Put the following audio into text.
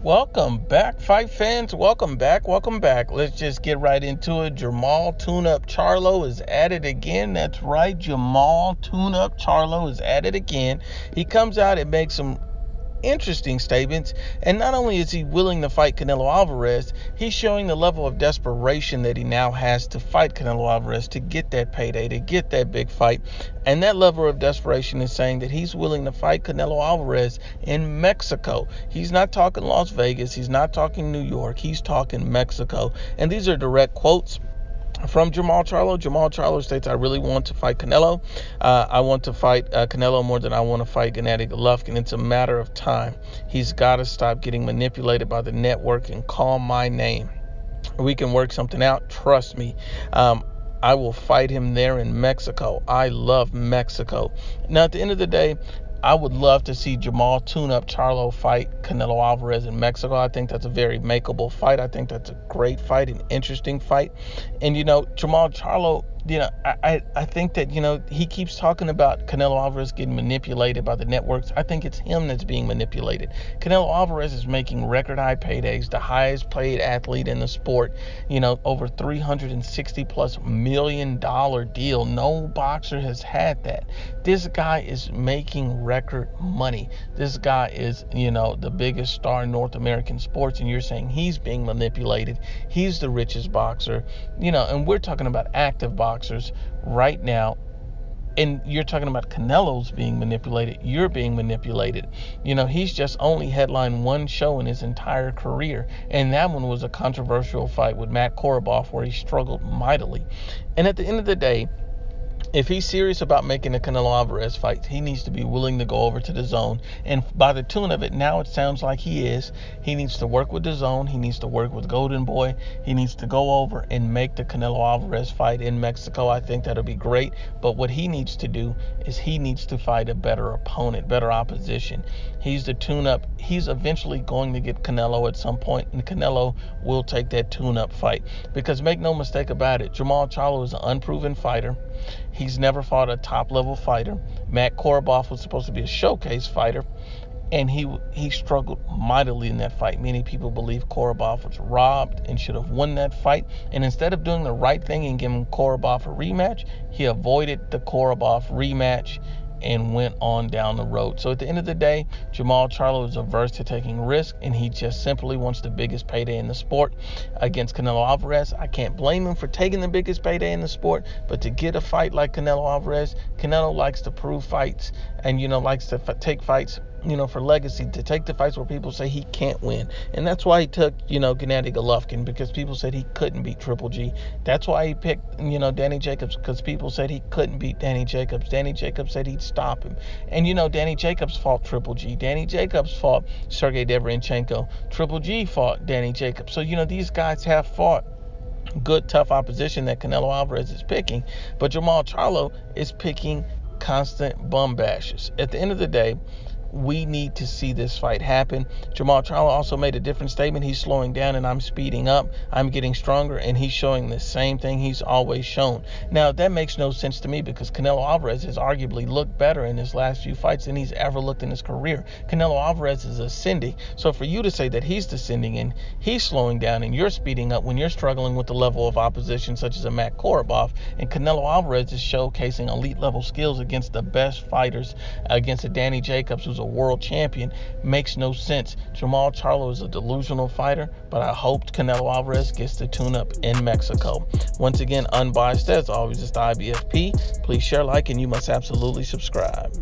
Welcome back, fight fans. Welcome back. Let's just get right into it. Jermall Tune-Up Charlo is at it again. That's right, Jermall Tune-Up Charlo is at it again. He comes out and makes some interesting statements, and not only is he willing to fight Canelo Alvarez, he's showing the level of desperation that he now has to fight Canelo Alvarez, to get that payday, to get that big fight. And that level of desperation is saying that he's willing to fight Canelo Alvarez in Mexico. He's not talking Las Vegas, he's not talking New York, he's talking Mexico. And these are direct quotes from Jermall Charlo. Jermall Charlo states, "I really want to fight Canelo. I want to fight Canelo more than I want to fight Gennady Golovkin. It's a matter of time. He's got to stop getting manipulated by the network and call my name. We can work something out. Trust me. I will fight him there in Mexico. I love Mexico." Now, at the end of the day, I would love to see Jermall Tune-Up Charlo fight Canelo Alvarez in Mexico. I think that's a very makeable fight. I think that's a great fight, an interesting fight. And, Jermall Charlo, I think that, he keeps talking about Canelo Alvarez getting manipulated by the networks. I think it's him that's being manipulated. Canelo Alvarez is making record high paydays, the highest paid athlete in the sport, over $360+ million deal. No boxer has had that. This guy is making record money. This guy is, the biggest star in North American sports, and you're saying he's being manipulated. He's the richest boxer, and we're talking about active boxers right now. And you're talking about Canelo's being manipulated. You're being manipulated. He's just only headlined one show in his entire career. And that one was a controversial fight with Matt Korobov where he struggled mightily. And at the end of the day, if he's serious about making a Canelo Alvarez fight, he needs to be willing to go over to the zone. And by the tune of it, now it sounds like he is. He needs to work with the zone. He needs to work with Golden Boy. He needs to go over and make the Canelo Alvarez fight in Mexico. I think that'll be great. But what he needs to do is he needs to fight a better opponent, better opposition. He's the tune-up. He's eventually going to get Canelo at some point, and Canelo will take that tune-up fight. Because make no mistake about it, Jermall Charlo is an unproven fighter. He's never fought a top-level fighter. Matt Korobov was supposed to be a showcase fighter, and he struggled mightily in that fight. Many people believe Korobov was robbed and should have won that fight. And instead of doing the right thing and giving Korobov a rematch, he avoided the Korobov rematch and went on down the road. So at the end of the day, Jermall Charlo is averse to taking risk, and he just simply wants the biggest payday in the sport against Canelo Alvarez. I can't blame him for taking the biggest payday in the sport, but to get a fight like Canelo Alvarez, Canelo likes to prove fights and, likes to take fights, for legacy, to take the fights where people say he can't win. And that's why he took, Gennady Golovkin, because people said he couldn't beat Triple G. That's why he picked, Danny Jacobs, because people said he couldn't beat Danny Jacobs. Danny Jacobs said he'd stop him. And, Danny Jacobs fought Triple G. Danny Jacobs fought Sergey Deverenchenko. Triple G fought Danny Jacobs. So, these guys have fought good, tough opposition that Canelo Alvarez is picking. But Jermall Charlo is picking constant bum bashes. At the end of the day, we need to see this fight happen. Jermall Charlo also made a different statement. He's slowing down and I'm speeding up. I'm getting stronger, and he's showing the same thing he's always shown. Now, that makes no sense to me because Canelo Alvarez has arguably looked better in his last few fights than he's ever looked in his career. Canelo Alvarez is ascending. So for you to say that he's descending and he's slowing down and you're speeding up when you're struggling with the level of opposition such as a Matt Korobov, and Canelo Alvarez is showcasing elite level skills against the best fighters, against a Danny Jacobs who's a world champion, makes no sense. Jermall Charlo is a delusional fighter, but I hope Canelo Alvarez gets the tune-up in Mexico. Once again, Unbiased as always, it's the IBFP. Please share, like, and you must absolutely subscribe.